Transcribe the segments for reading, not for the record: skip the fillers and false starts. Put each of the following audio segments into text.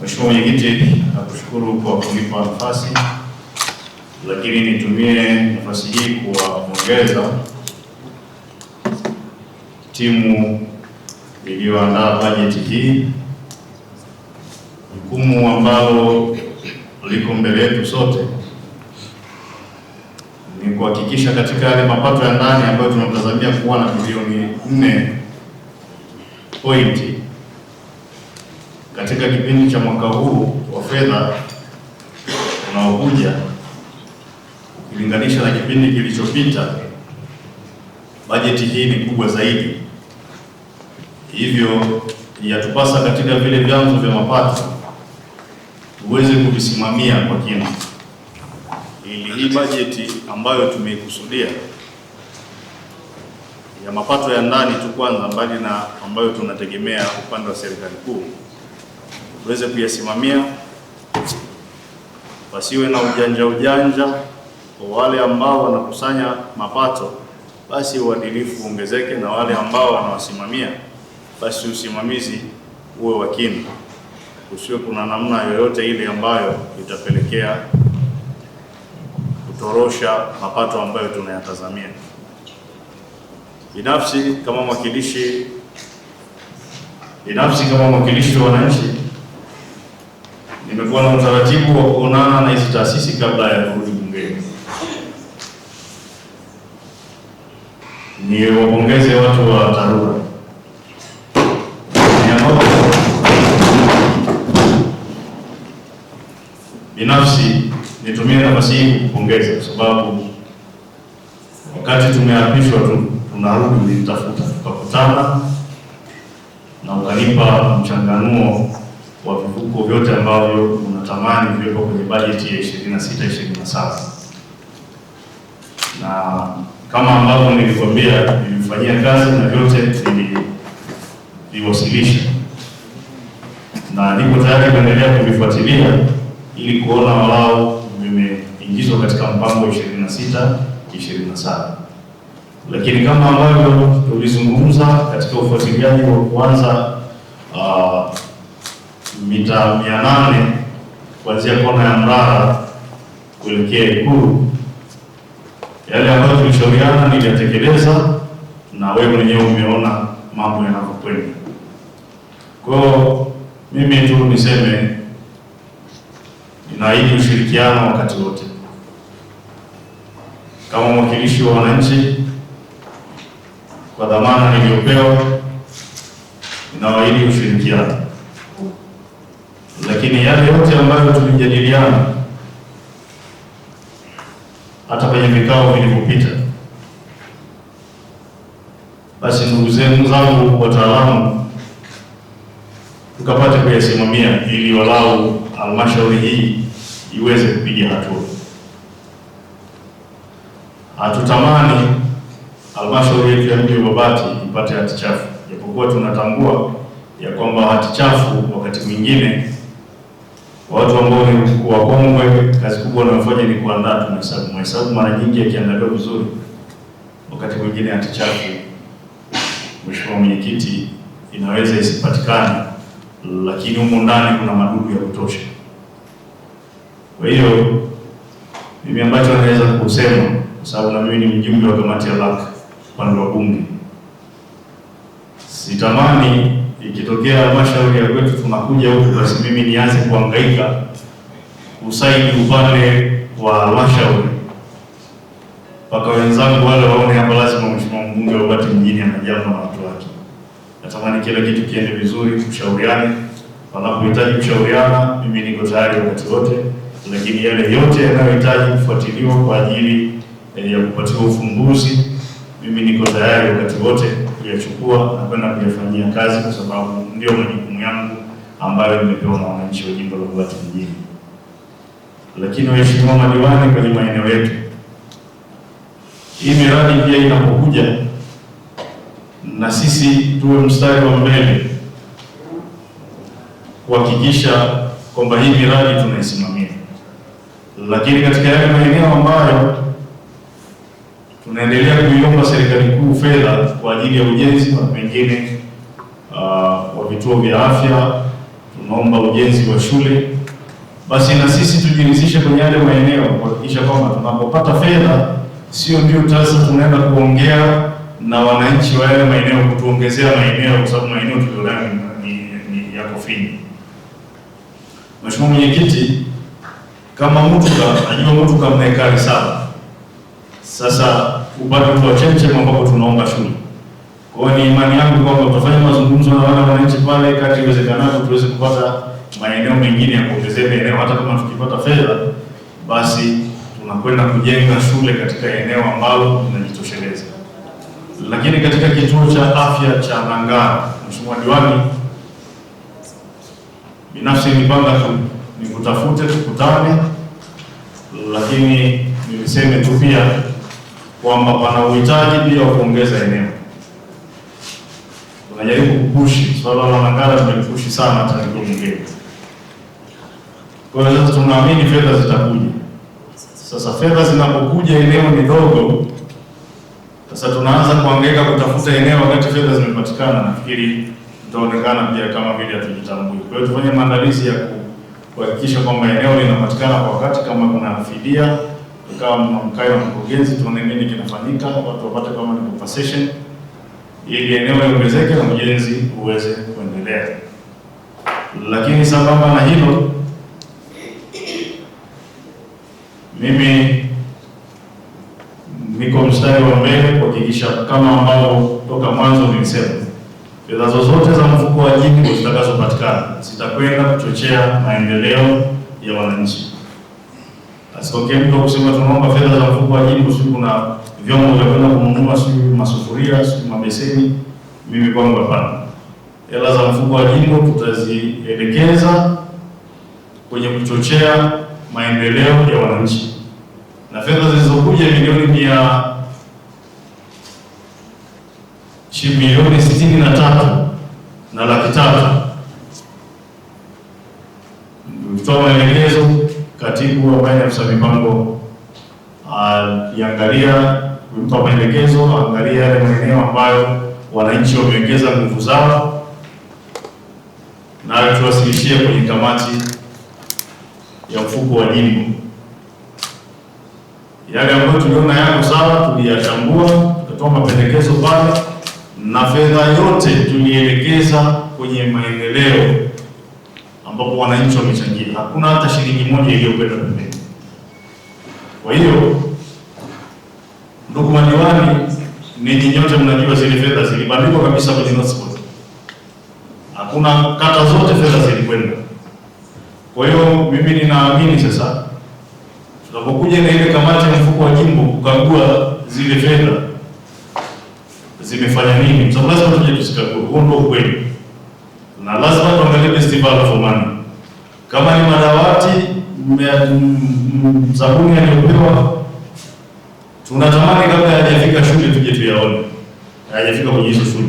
Mheshimiwa Mwenyekiti, nakushukuru kwa kunipa nafasi, lakini nitumie nafasi hii kuwapongeza timu iliyoandaa bajeti hii. Jukumu ambalo liko mbele yetu sote ni kuhakikisha katika yale mapato ya ndani ambayo tunatazamia kuwa na bilioni 4 katika kipindi cha mwaka huu wa fedha unaokuja, ukilinganisha na kipindi kilichopita, bajeti hii ni kubwa zaidi. Hivyo yatupasa katika vile vyanzo vya mapato tuweze kuvisimamia kwa kina, ili hii bajeti ambayo tumeikusudia ya mapato ya ndani tu kwanza, mbali na ambayo tunategemea upande wa serikali kuu, tuweze kuyasimamia, pasiwe na ujanja kwa wale ambao wanakusanya mapato, basi uadilifu uongezeke, na wale ambao wanawasimamia, basi usimamizi uwe wa kina, usiwe kuna namna yoyote ile ambayo itapelekea kutorosha mapato ambayo tunayatazamia. Binafsi kama mwakilishi wa wananchi, nimekuwa na utaratibu wa kuonana na hizi taasisi kabla ya kurudi bungeni. Ni wapongeze watu wa TARURA. Binafsi nitumie nafasi hii kupongeza, kwa sababu wakati tumeapishwa tunarudi nitafuta, tukakutana na ukanipa mchanganuo wa vivuko vyote ambavyo unatamani viwepo kwenye bajeti ya 26-27, na kama ambavyo nilikwambia nilifanyia kazi na vyote niliwasilisha, na niko tayari kuendelea kuvifuatilia ili kuona walau vimeingizwa katika mpango 26-27. Lakini kama ambavyo tulizungumza katika ufuatiliaji wa kuanza mita 800 kuanzia kona ya Mrara kuelekea Ikulu, yale ambayo tulishauriana niliyatekeleza, na wewe mwenyewe umeona mambo yanavyokwenda. Kwa hiyo mimi tu niseme ninaahidi ushirikiano wakati wote. Kama mwakilishi wa wananchi, kwa dhamana niliyopewa, ninaahidi ushirikiano. Lakini yale yote ambayo tulijadiliana hata kwenye vikao vilivyopita, basi ndugu zangu wataalamu, tukapate kuyasimamia ili walau halmashauri hii iweze kupiga hatua. Hatutamani halmashauri yetu ya mji wa Babati ipate hati chafu, japokuwa tunatambua ya kwamba hati chafu wakati mwingine watu ambao ni wakongwe, kazi kubwa wanayofanya ni kuandaa tu mahesabu. Mara nyingi yakiandaliwa vizuri, wakati mwingine hati chafu, Mheshimiwa Mwenyekiti, inaweza isipatikane, lakini humo ndani kuna madudu ya kutosha. Kwa hiyo mimi ambacho naweza kusema, kwa sababu na mimi ni mjumbe wa kamati ya LAC upande wa Bunge, sitamani ikitokea halmashauri ya kwetu tunakuja huku, basi mimi nianze kuhangaika kusaidi upande wa halmashauri mpaka wenzangu wale waone hapa lazima Mheshimiwa mbunge wa Babati mjini anajama na watu wake. Natamani kila kitu kiende vizuri, tushauriane. Wanapohitaji kushauriana, mimi niko tayari wakati wote, lakini yale yote yanayohitaji kufuatiliwa kwa ajili ya kupatiwa ufumbuzi, mimi niko tayari wakati wote kuyachukua na kwenda kuyafanyia kazi, kwa sababu ndio majukumu yangu ambayo nimepewa na wananchi wa jimbo la Babati mjini. Lakini waheshimiwa madiwani kwenye maeneo yetu, hii miradi pia inapokuja, na sisi tuwe mstari wa mbele kuhakikisha kwamba hii miradi tunaisimamia. Lakini katika yale maeneo ambayo tunaendelea kuiomba serikali kuu fedha kwa ajili ya ujenzi wa pengine wa vituo vya afya, tunaomba ujenzi wa shule, basi na sisi tujiridhishe kwenye yale maeneo kuhakikisha kwamba tunapopata fedha sio ndio sasa tunaenda kuongea na wananchi wa yale maeneo kutuongezea maeneo, kwa sababu maeneo tulionayo ni yako finyu. Mheshimiwa Mwenyekiti, kama Mutuka, najua Mutuka mna ekari 7. Sasa upande wa Chemchem ambapo tunaomba shule. Kwa hiyo ni imani yangu kwamba tutafanya mazungumzo na wale wananchi pale kadri iwezekanavyo tuweze kupata maeneo mengine ya kuongezea eneo, hata kama tukipata fedha basi tunakwenda kujenga shule katika eneo ambalo linajitosheleza. Lakini katika kituo cha afya cha Nangara, Mheshimiwa Diwani, binafsi nipanga tu nikutafute tukutane, lakini niliseme tu pia kwamba pana uhitaji pia wa kuongeza eneo. Tunajaribu kupushi swala la Nangara, tumepushi sana hata nikuongee. Kwa hiyo sasa tunaamini fedha zitakuja. Sasa fedha zinapokuja, eneo ni dogo, sasa tunaanza kuhangaika kutafuta eneo wakati fedha zimepatikana, nafikiri tutaonekana pia kama vile hatujitambui. Kwa hiyo tufanye maandalizi ya kuhakikisha kwamba eneo linapatikana kwa wakati. Kama kuna fidia, tukawa mkae na mkurugenzi, tuone nini kinafanyika, watu wapate kama ni compensation, ili eneo liongezeke na ujenzi uweze kuendelea. Lakini sambamba na hilo, mimi niko mstari wa mbele kuhakikisha kama ambavyo toka mwanzo nilisema, fedha zozote za mfuko wa jimbo zitakazopatikana zitakwenda kuchochea maendeleo ya wananchi. Asitokee mtu kusema tunaomba fedha za mfuko wa jimbo, sio kuna vyombo vya kwenda kununua, sio masufuria, sio mabeseni. Mimi kwangu hapana. Hela za mfuko wa jimbo tutazielekeza kwenye kuchochea maendeleo ya wananchi, na fedha zilizokuja milioni 63 na laki 3. Kutoa maelekezo katibu ambaye ni afisa mipango aliangalia, kumpa maelekezo angalia yale maeneo ambayo wananchi wamewekeza nguvu zao, na tuwasilishie kwenye kamati ya mfuko wa jimbo. Yale ambayo tuliona yako sawa tuliyachambua, tukatoa mapendekezo pale, na fedha yote tulielekeza kwenye maendeleo ambapo wananchi wamechangia. Hakuna hata shilingi moja iliyokwenda pembeni. Kwa hiyo ndugu madiwani, ninyi nyote mnajua zile fedha zilibandikwa kabisa kwenye hotspot. Hakuna kata zote fedha zilikwenda. Kwa hiyo mimi ninaamini sasa tunapokuja na ile kamati ya mfuko wa jimbo kukagua zile fedha zimefanya nini, sababu lazima tuje tusikague. Huo ndio kweli, na lazima tuangalie best value for money. Kama ni madawati zabuni aliyopewa, tunatamani kabla hayajafika shule tuje tuyaone, hayajafika kwenye hizo shule,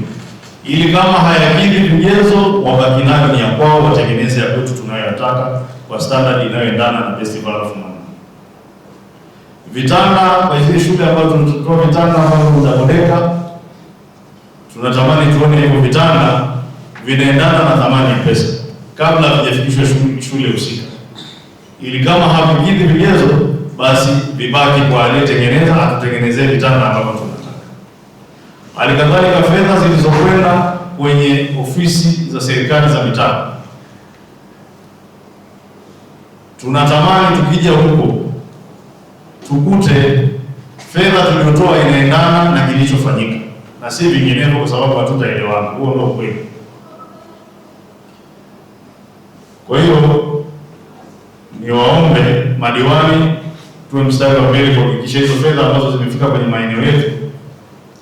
ili kama hayakidhi vigezo wabaki nayo ni ya kwao, watengeneze ya kwetu tunayoyataka kwa standard inayoendana na best value for money. Vitanda kwa hizo shule ambazo tunatoa vitanda ambavyo vinabodeka, tunatamani tuone hivyo vitanda vinaendana na thamani ya pesa kabla havijafikishwa shule husika, ili kama havikidhi vigezo basi vibaki kwa aliyetengeneza atutengenezee vitanda ambavyo tunataka. Halikadhalika fedha zilizokwenda kwenye ofisi za serikali za mitaa, tunatamani tukija huko tukute fedha tuliyotoa inaendana na kilichofanyika na si vinginevyo, kwa sababu hatutaelewana. Huo ndio kweli. Kwa hiyo niwaombe madiwani tuwe mstari wa mbele kuhakikisha hizo fedha ambazo zimefika kwenye maeneo yetu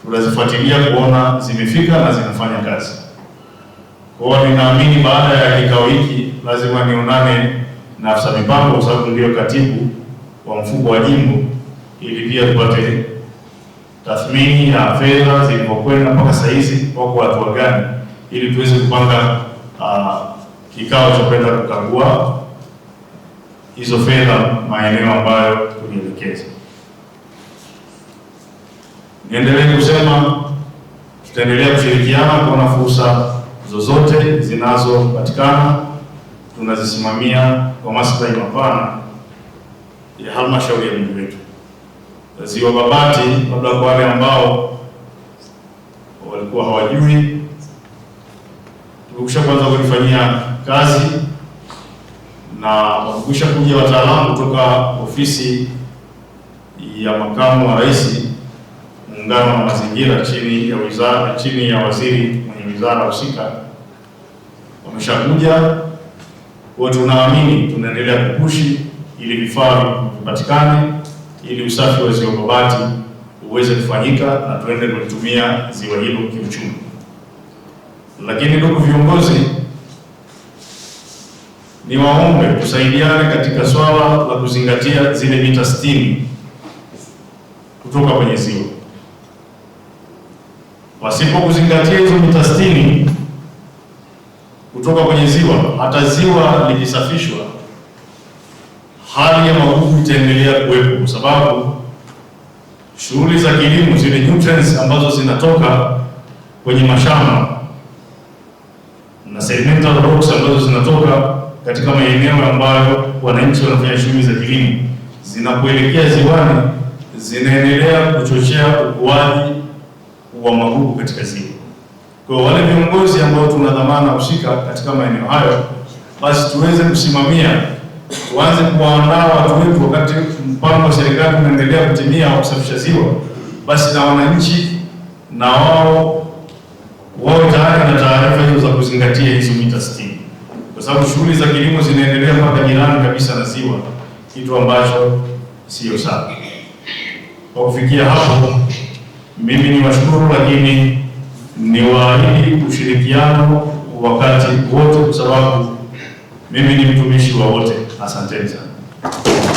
tunazifuatilia kuona zimefika na zinafanya kazi. Kwa hiyo ninaamini baada ya kikao hiki lazima nionane na afisa mipango, kwa sababu ndio katibu wa mfuko wa jimbo, ili pia tupate tathmini ya fedha zilipokwenda mpaka saa hizi, wako hatua gani, ili tuweze kupanga kikao cha kwenda kukagua hizo fedha maeneo ambayo tulielekeza. Niendelee kusema tutaendelea kushirikiana kuona fursa zozote zinazopatikana tunazisimamia kwa maslahi mapana ya halmashauri ya mji wetu. Ziwa Babati, labda kwa wale ambao walikuwa hawajui, tumekwisha kwanza kulifanyia kazi na wamekwisha kuja wataalamu kutoka ofisi ya makamu wa rais, muungano wa mazingira, chini ya waziri mwenye wizara husika, wameshakuja. Kwa tunaamini tunaendelea kupushi ili vifaa vipatikane ili usafi wa Ziwa Babati uweze kufanyika na tuende kulitumia ziwa hilo kiuchumi. Lakini ndugu viongozi, ni waombe tusaidiane katika swala la kuzingatia zile mita 60 kutoka kwenye ziwa. Pasipo kuzingatia hizo mita 60 kutoka kwenye ziwa, hata ziwa likisafishwa, hali ya magugu itaendelea kuwepo, kwa sababu shughuli za kilimo, zile nutrients ambazo zinatoka kwenye mashamba na sedimental rocks ambazo zinatoka katika maeneo ambayo wananchi wanafanya shughuli za kilimo, zinapoelekea ziwani, zinaendelea kuchochea ukuaji wa magugu katika ziwa. Kwa wale viongozi ambao tuna dhamana husika katika maeneo hayo, basi tuweze kusimamia, tuanze kuwaandaa watu wetu wakati mpango wa serikali unaendelea kutimia wa kusafisha ziwa, basi na wananchi na wao tayari na taarifa hizo za kuzingatia hizo mita 60, kwa sababu shughuli za kilimo zinaendelea mpaka jirani kabisa na ziwa, kitu ambacho sio sawa. Kwa kufikia hapo, mimi ni washukuru, lakini ni waahidi ushirikiano wakati wote, kwa sababu mimi ni mtumishi wa wote. Asanteni sana.